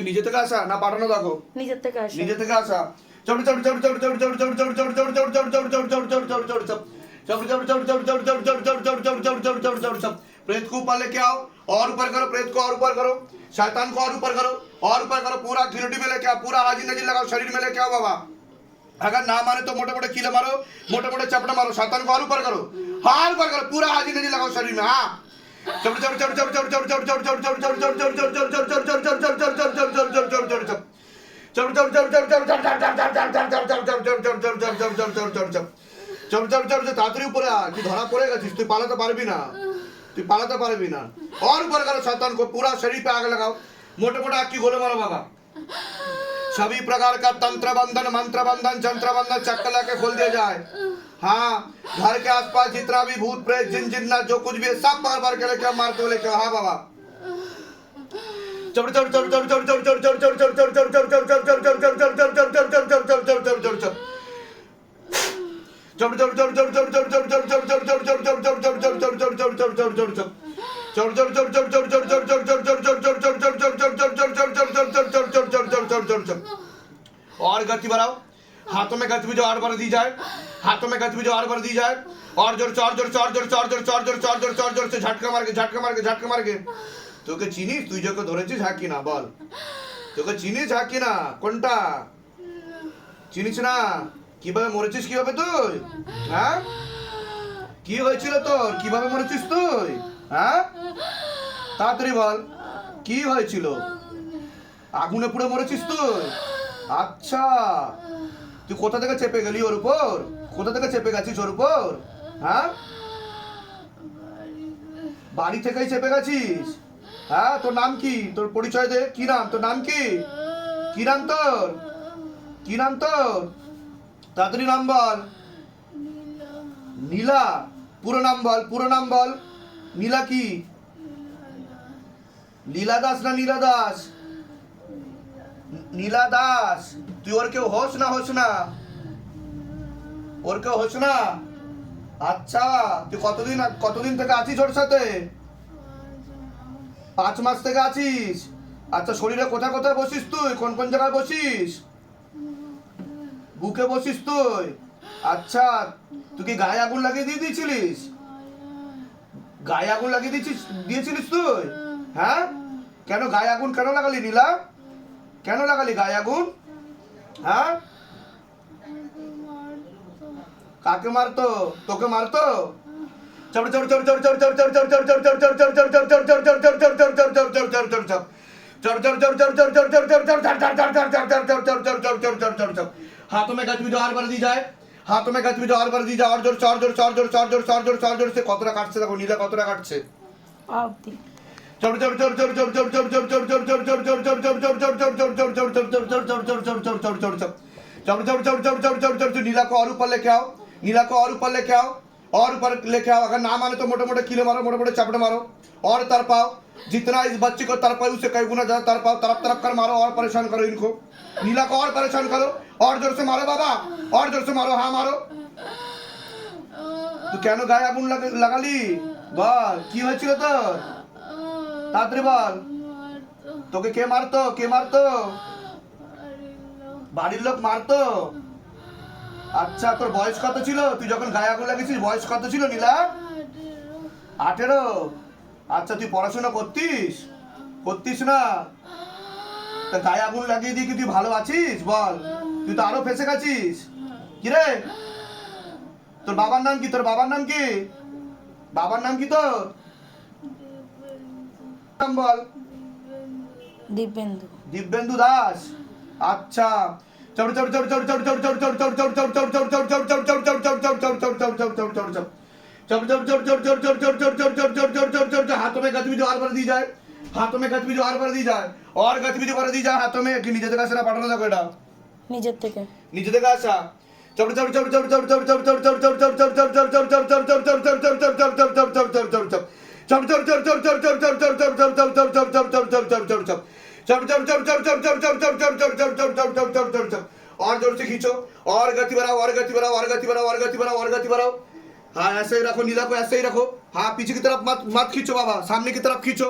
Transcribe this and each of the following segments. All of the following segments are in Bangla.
নিজে থেকে আসা না পাঠানো? দেখো নিজের থেকে আসা। নিজে থেকে আসা। प्रेत को ऊपर लेके आओ और ऊपर करो, प्रेत को और ऊपर करो, शैतान को और ऊपर करो और ऊपर करो, पूरा गिलोटी में लेके आओ, पूरा हाजी नजी लगाओ, शरीर में लेके आओ बाबा। अगर ना माने तो मोटे मोटे कीले मारो, मोटे मोटे चपड़ा मारो, शैतान को और ऊपर करो, हाँ ऊपर करो, पूरा हाजी नजी लगाओ शरीर में। हाँ তাড়াতাড়ি উপরে আয়, তুই ধরা পড়ে গেছিস, তুই পালাতে পারবি না, তুই পালাতে পারবি না। और ऊपर करो, शैतान को पूरा शरीर पे आग लगाओ, मोटे मोटे आग की गोले मारो बाबा। सभी प्रकार का तंत्र बंधन, मंत्र बंधन, जंत्र बंधन चक्कर लगा के खोल दिया जाए। हाँ, घर के आसपास जितना भी भूत प्रेत जिन जिन्ना जो कुछ भी है सब बार बार के लेके मारते हुए लेके। हाँ बाबा और गति बढ़ाओ, हाथों में गति भी जो आड़ बढ़ दी जाए, हाथों में गति भी जो आड़ बढ़ दी जाए, और जोर से और जोर से और जोर से और जोर से और जोर से और जोर से और जोर से झटका मार के झटका मार के झटका मार के। তোকে চিনিস? তুই যাকে ধরেছিস হ্যাঁ কি না বল? তোকে চিনিস হ্যাঁ কি না? কোনটা চিনিস না? কিভাবে মরেছিস কিভাবে তুই? হ্যাঁ কি হয়েছিল তোর? কিভাবে মরেছিস তুই? হ্যাঁ তাড়াতাড়ি বল কি হয়েছিল? আগুনে পুড়ে মরেছিস তুই? আচ্ছা তুই কোথা থেকে চেপে গেলি ওর উপর? কোথা থেকে চেপে গেছিস ওর উপর? হ্যাঁ বাড়ি থেকেই চেপে গেছিস? হ্যাঁ তোর নাম কি? তোর পরিচয় দে, কি নাম তোর? নাম কি? কি নাম তোর? কি নাম তোর? তাড়াতাড়ি নাম বল। নীলা। পুরো নাম বল, পুরো নাম বল। নীলা কি? লীলা দাস না নীলা দাস? নীলা দাস। তুই ওর কেউ হোস না? হোস না? ওর কেউ হোস না? আচ্ছা তুই কতদিন থেকে আছিস ওর সাথে? 5 মাস থেকে আছিস। আচ্ছা শরীরে কোথায় কোথায় বসিস তুই? কোন কোন জায়গায় বসিস? বুকে বসিস তুই? আচ্ছা তুই কি গায়ে আগুন লাগিয়ে দিয়ে দিয়েছিলিস? গায়ে আগুন লাগিয়ে দিয়েছিলিস তুই? হ্যাঁ কেন গায়ে আগুন কেন লাগালি নীলা? কেন লাগালি গায়ে আগুন? হ্যাঁ কাকে মারতো? তোকে মারতো? हाथों में गतिविधि और बढ़ दी जाए, हाथों में गतिविधि और बढ़ दी जाए, और जोर से और जोर से और जोर से और जोर से और जोर से और जोर से কতটা কাটছে দেখো নীলা কতটা কাটছে। नीला को और ऊपर लेके आओ, नीला को और ऊपर लेके आओ, और ऊपर लेके आओ। अगर ना माने तो मोटे मोटे कीले मारो, मोटे मोटे चपड़े मारो, और तरपाओ। जितना इस बच्चे को तरपाओ उससे कई गुना ज्यादा तरपाओ, तरफ तरफ कर मारो और परेशान करो इनको। नीला को और परेशान करो, और जोर से मारो बाबा, और जोर से मारो। हाँ मारो। तो কেন গায়ে আগুন লাগালি বল? কি হয়েছিল তোর? তাড়াতাড়ি বল। তোকে কে মারতো? কে মারতো? বাড়ির লোক মারতো? আচ্ছা তোর বয়স কত ছিল তুই যখন গায়ে আগুন লাগিয়েছিস? বয়স কত ছিল নীলা? 18। আচ্ছা তুই পড়াশোনা করতিস না? তা গায়ে আগুন লাগিয়ে দিয়ে কি তুই ভালো আছিস বল? তুই তো আরো ফেসে গেছিস। কি রে তোর বাবার নাম কি? তোর বাবার নাম কি? বাবার নাম কি তোর? নাম বল। দিব্যেন্দু। দিব্যেন্দু দাস। আচ্ছা हाथों में गतिविधि और बढ़ दी जाए, हाथों में गतिविधि और बढ़ दी जाए, और गतिविधि बढ़ दी जाए हाथों में। कि নিজে থেকে আসা পাঠানো দেখো এটা নিজের থেকে। নিজে থেকে আসা। और जोर से खींचो, और गति बढ़ाओ, और गति बढ़ाओ, और गति बढ़ाओ, और गति बढ़ाओ, और गति बढ़ाओ। हाँ ऐसे ही रखो, नीला को ऐसे ही रखो। हाँ पीछे की तरफ मत खींचो बाबा, सामने की तरफ खींचो।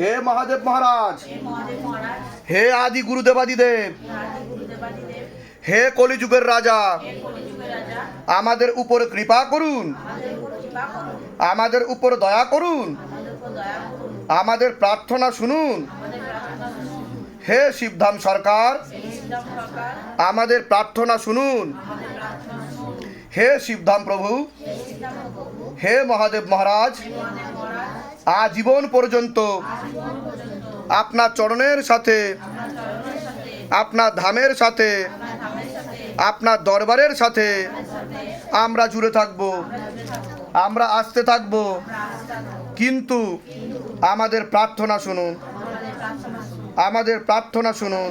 হে মহাদেব মহারাজ, হে আদি গুরুদেবাদিদেব, হে কলিযুগের রাজা, আমাদের উপর কৃপা করুন, আমাদের উপর দয়া করুন, আমাদের প্রার্থনা শুনুন। হে শিবধাম সরকার, আমাদের প্রার্থনা শুনুন। হে শিবধাম প্রভু, হে মহাদেব মহারাজ, আজীবন পর্যন্ত আপনার চরণের সাথে, আপনার ধামের সাথে, আপনার দরবারের সাথে আমরা জুড়ে থাকব, আমরা আসতে থাকব, কিন্তু আমাদের প্রার্থনা শুনুন, আমাদের প্রার্থনা শুনুন,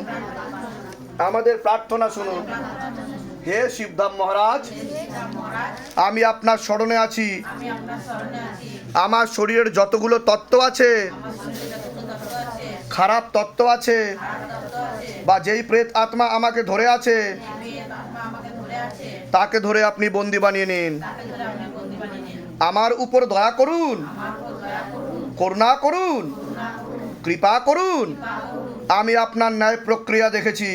আমাদের প্রার্থনা শুনুন। হে শিবধাম মহারাজ, আমি আপনার শরণে আছি। আমার শরীরের যতগুলো তত্ত্ব আছে, খারাপ তত্ত্ব আছে, বা যেই প্রেত আত্মা আমাকে ধরে আছে, তাকে ধরে আপনি বন্দি বানিয়ে নিন। আমার উপর দয়া করুন, করুণা করুন, কৃপা করুন। আমি আপনার ন্যায় প্রক্রিয়া দেখেছি,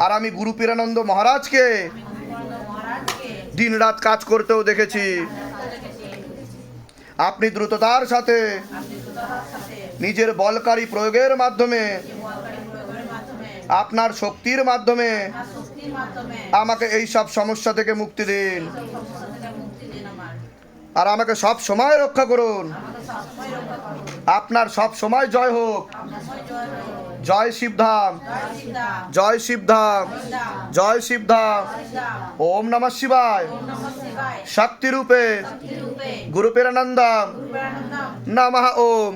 আর আমি গুরু পীরানন্দ মহারাজকে দিনরাত কাজ করতেও দেখেছি। আপনি দ্রুততার সাথে নিজের বলকারী প্রয়োগের মাধ্যমে, আপনার শক্তির মাধ্যমে আমাকে এই সব সমস্যা থেকে মুক্তি দিন, আর আমাকে সব সময় রক্ষা করুন। আপনার সব সময় জয় হোক। জয় শিবধাম, জয় শিবধাম, জয় শিবধাম। ওম নমঃ শিবায়। শক্তি রূপে গুরু পীরানন্দম নমঃ ওম।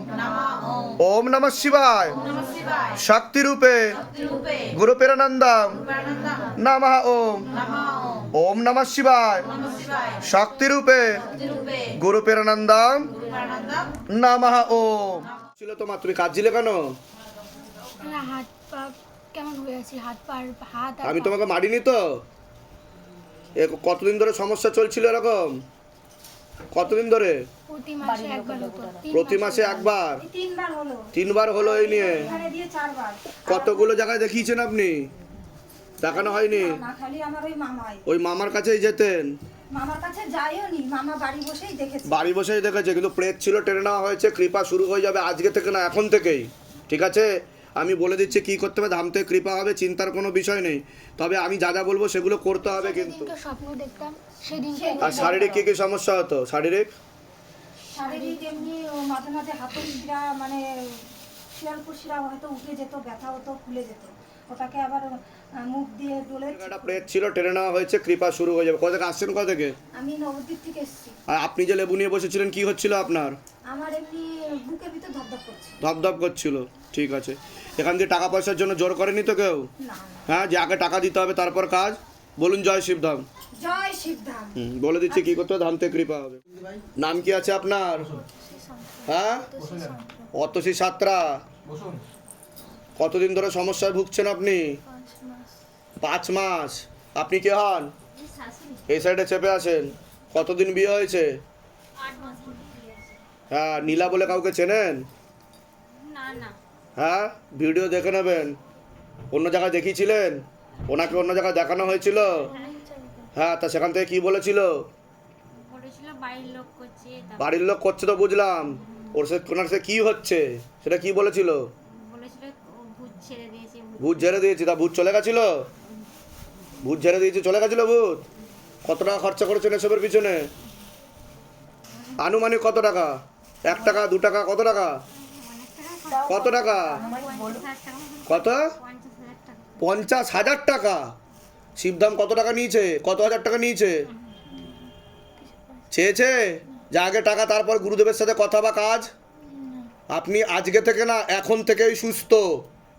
ওম নমঃ শিবায়। শক্তি রূপে গুরু পীরানন্দম নমঃ ওম। ওম নমঃ শিবায়। শক্তি রূপে গুরু পীরানন্দম নমঃ ওম। ছিল তোমার, তুমি কাঁদছিলে কেন? না, হাত পা কেমন হয়ে আছে, হাত আর আমি পা। তোমাকে মারিনি তো? কতদিন ধরে সমস্যা চলছিল এরকম? কতদিন ধরে? প্রতি মাসে একবার হতো, প্রতি মাসে একবার? তিনবার হলো এই নিয়ে? কতগুলো জায়গায় দেখিয়েছেন আপনি? দেখানো হয়নি? না, খালি আমার ওই মামাই, ওই মামার কাছেই যেতেন? মামার কাছে যাইও নি, মামা বাড়ি বসেই দেখেছে। বাড়ি বসেই দেখেছে, কিন্তু প্রেত ছিল, টেনে নেওয়া হয়েছে। কৃপা শুরু হয়ে যাবে আজকে থেকে, না এখন থেকেই, ঠিক আছে? আমি বলে দিচ্ছি কি করতে হবে। ধাম থেকে কৃপা হবে, চিন্তার কোনো বিষয় নেই। তবে আমি যা যা বলবো সেগুলো করতে হবে কিন্তু। সেদিনকে স্বপ্ন দেখতাম, সেদিন আর শারীরিক কি কি সমস্যা হতো? শারীরিক শারীরিক এমনি ও মাঝে মাঝে হাতের শিরা, মানে শিয়ালপুর শিরা হয়তো উঠে যেত, ব্যথা হতো, ফুলে যেত। ওটাকে আবার মুখ দিয়ে ডলে। একটা প্রেত ছিল, টেনে নেওয়া হয়েছে, কৃপা শুরু হয়ে যাবে। কোথা থেকে আসছেন, কোথা থেকে? আমি নবদ্বীপ থেকে এসেছি। আর আপনি যে লেবু নিয়ে বসেছিলেন, কি হচ্ছিল আপনার? আমার এমনি বুকের ভিতর ধপধপ করছে। ধপধপ করছিল, ঠিক আছে। এখান দিয়ে টাকা পয়সার জন্য জোর করেনি তো কেউ? না, হ্যাঁ, যে আগে টাকা দিতে হবে তারপর কাজ। বলুন জয় শিবধাম। জয় শিবধাম। বলে দিচ্ছি কি করতে হবে, ধাম থেকে কৃপা হবে। নাম কি আছে আপনার? হ্যাঁ, অতসী সাত্রা। কতদিন ধরে সমস্যায় ভুগছেন আপনি? 5 মাস। আপনি কে হন? এই সাইডে চেপে আসেন। কতদিন বিয়ে হয়েছে? হ্যাঁ, নীলা বলে কাউকে চেনেন? হ্যাঁ, ভিডিও দেখে নেবেন। অন্য জায়গায় দেখিয়েছিলেন? ওনাকে অন্য জায়গায় দেখানো হয়েছিল? হ্যাঁ, তা সেখান থেকে কি বলেছিল? বলেছিল বাড়ির লোক করছে। বাড়ির লোক করছে তো বুঝলাম, ওনার সাথে কি হচ্ছে সেটা কি বলেছিল? বলেছিল ভূত ছেড়ে দিয়েছে। ভূত ঝেড়ে দিয়েছি, তা ভূত চলে গেছিল? ভূত ঝেড়ে দিয়েছে, চলে গেছিল ভূত? কত টাকা খরচা করেছেন এসবের পিছনে? আনুমানিক কত টাকা? 1 টাকা 2 টাকা কত টাকা? কত টাকা? কত? 50,000 টাকা? শিবধাম কত টাকা নিয়েছে? কত হাজার টাকা নিয়েছে? চেয়েছে যে আগে টাকা তারপর গুরুদেবের সাথে কথা বা কাজ? আপনি আজকে থেকে না, এখন থেকেই সুস্থ,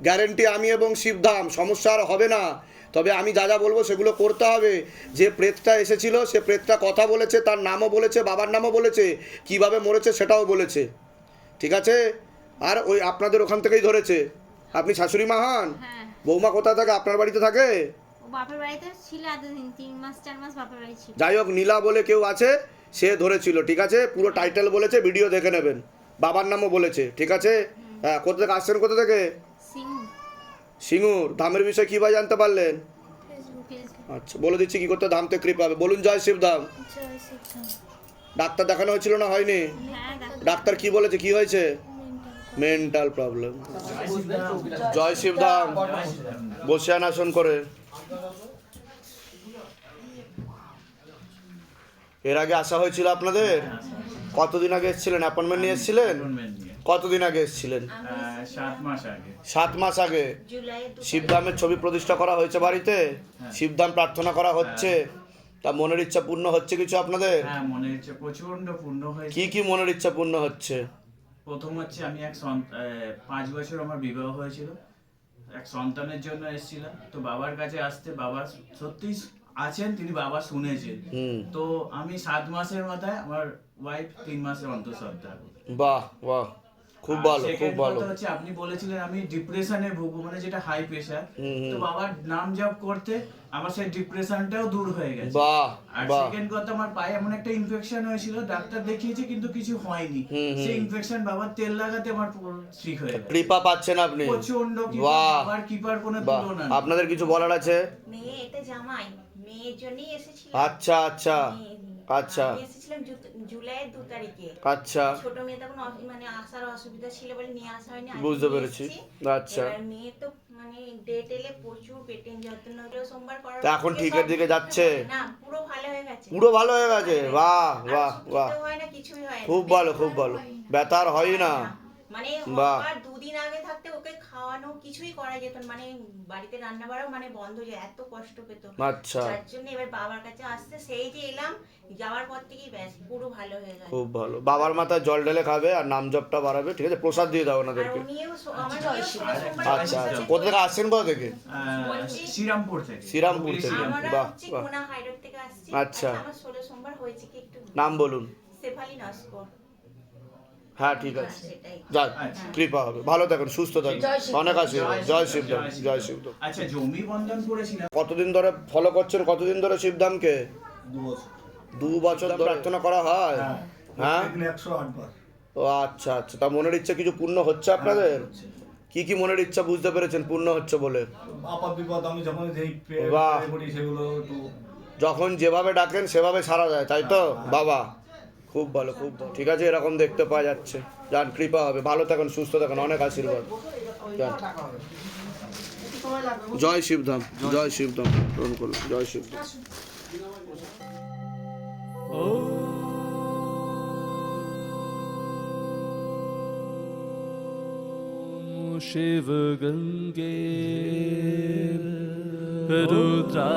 গ্যারেন্টি আমি এবং শিবধাম। সমস্যা আর হবে না। তবে আমি যা যা বলবো সেগুলো করতে হবে। যে প্রেতটা এসেছিল সে প্রেতটা কথা বলেছে, তার নামও বলেছে, বাবার নামও বলেছে, কিভাবে মরেছে সেটাও বলেছে, ঠিক আছে? আর ওই আপনাদের ওখান থেকেই ধরেছে। আপনি শাশুড়ি মা হন? হ্যাঁ, বৌমা কোথায় থাকে? আপনার বাড়িতে থাকে? ও বাপের বাড়িতে ছিল এতদিন, 3 মাস 4 মাস বাপের বাড়ি ছিল। যাই হোক, নীলা বলে কেউ আছে, সে ধরেছিল, ঠিক আছে? পুরো টাইটেল বলেছে, ভিডিও দেখে নেবেন, বাবার নামও বলেছে, ঠিক আছে? হ্যাঁ, কোথা থেকে আসছেন? কোথা থেকে? সিং সিঙ্গুর। ধামের বিষয়ে কী ভাই জানতে পারলেন? ফেসবুকে আচ্ছা, বলে দিচ্ছি কি করতে ধামতে কৃপা হবে। বলুন জয় শিবধাম। ডাক্তার দেখানো হয়েছিল না হয়নি? হ্যাঁ দেখো। ডাক্তার কি বলেছে, কি হয়েছে? Mental problem. জয় শিবধাম। বসে আন আসন করে। এর আগে আসা হয়েছিল আপনাদের? কতদিন আগে এসেছিলেন? অ্যাপয়েন্টমেন্ট নিয়ে এসেছিলেন? কতদিন আগে এসেছিলেন? 7 মাস আগে। 7 মাস আগে। শিবধামের ছবি প্রতিষ্ঠা করা হয়েছে বাড়িতে, শিবধাম প্রার্থনা করা হচ্ছে। তা মনের ইচ্ছা পূর্ণ হচ্ছে কিছু আপনাদের? হ্যাঁ, মনের ইচ্ছা প্রচন্ড পূর্ণ হয়েছে। কি কি মনের ইচ্ছা পূর্ণ হচ্ছে? প্রথম হচ্ছে আমি 5 বছর আমার বিবাহ হয়েছিল, এক সন্তানের জন্য এসেছিলাম। তো বাবার কাছে আসতে, বাবা সত্যিই আছেন, তিনি বাবা শুনেছেন। তো আমি 7 মাসের মাথায় আমার ওয়াইফ 3 মাসের অন্তঃসত্ত্বা। বাহ বাহ, খুব ভালো, খুব ভালো। হচ্ছে আপনি বলেছিলেন আমি ডিপ্রেশনে ভুগবো, মানে যেটা হাই প্রেসার। তো বাবার নাম জপ করতে আমার সেই ডিপ্রেশনটাও দূর হয়ে গেছে। বাহ আর বাহ। সেকেন্ড কথা, আমার পায়ে এমন একটা ইনফেকশন হয়েছিল, ডাক্তার দেখিয়েছে কিন্তু কিছু হয়নি। সেই ইনফেকশন বাবার তেল লাগাতে আমার ঠিক হয়ে গেছে। কৃপা পাচ্ছেন আপনি? প্রচন্ড কৃপা, বাহ বাবার কৃপার কোনো বাহ। তুলনা নেই। আপনাদের কিছু বলার আছে? মেয়ে এটা জামাই, মেয়ের জন্যই এসেছিলাম। আচ্ছা আচ্ছা আচ্ছা আমি এসেছিলাম জুলাইয়ের 2 তারিখে। আচ্ছা, ছোট মেয়ে তখন মানে আসার অসুবিধা ছিল বলে নিয়ে আসা হয়নি। আজকে বুঝতে নিয়ে পেরেছি। এসেছি। আচ্ছা, এবার মেয়ে তো মানে ডেট এলে প্রচুর পেটের যন্ত্রণা হলেও সোমবার করার তা এখন থেকে ঠিকের সব দিকে যাচ্ছে? না, পুরো ভালো হয়ে গেছে। পুরো ভালো হয়ে গেছে? বাহ আর বাহ বাহ, শুকিতেও হয় না, কিছুই হয় না। খুব ভালো, খুব ভালো। ব্যথা আর হয় না? মানে বাহ। আর 2 দিন আগে থাকতে ওকে খাওয়ানো কিছুই করা যেত না, মানে বাড়িতে রান্না বাড়াও মানে বন্ধ হয়ে যায়, এত কষ্ট পেত। আচ্ছা, যার জন্য এবার বাবার কাছে আসতে, সেই যে এলাম, যাওয়ার পর থেকেই ব্যাস পুরো ভালো হয়ে গেল। খুব ভালো। বাবার মাথায় জল ঢেলে খাবে আর নাম জপটা বাড়াবে, ঠিক আছে? প্রসাদ দিয়ে দাও আর ওনাদেরকে। উনিও আমার মেয়েও সোমবার আচ্ছা আচ্ছা, কোথা থেকে আসছেন? কোথা থেকে? শ্রীরামপুর থেকে। শ্রীরামপুর থেকে। আমরা বাহ হচ্ছে বাহ। কোনা হাইরোড থেকে আসছি। আচ্ছা। আমার 16 সোমবার হয়েছে কি একটু নাম বলুন। সেফালি নস্কর। হ্যাঁ ঠিক আছে, সেটাই। যাক, কৃপা হবে। ভালো থাকুন, সুস্থ থাকুন, অনেক আশীর্বাদ। জয় শিবধাম, জয় শিবধাম। আচ্ছা, জমি বন্ধন করেছিলাম। কতদিন ধরে ফলো করছেন? কতদিন ধরে শিবধামকে? 2 বছর ধরে প্রার্থনা করা হয়? হ্যাঁ, 108 বার। ও আচ্ছা আচ্ছা। তা মনের ইচ্ছা কিছু পূর্ণ হচ্ছে আপনাদের? কি কি মনের ইচ্ছা বুঝতে পেরেছেন পূর্ণ হচ্ছে বলে? আপদ বিপদ আমি যখন যেই বাহ। করি সেগুলো একটু যখন যেভাবে ডাকেন সেভাবে সারা যায়, তাই তো? বাবা, খুব ভালো, খুব ভালো। ঠিক আছে, এরকম দেখতে পাওয়া যাচ্ছে। যান, কৃপা হবে। ভালো থাকুন, সুস্থ থাকুন, অনেক আশীর্বাদ। যান। জয় শিবধাম, জয় শিবধাম। গ্রহণ করুন। জয় শিবধাম। शिव गंगे रुद्रा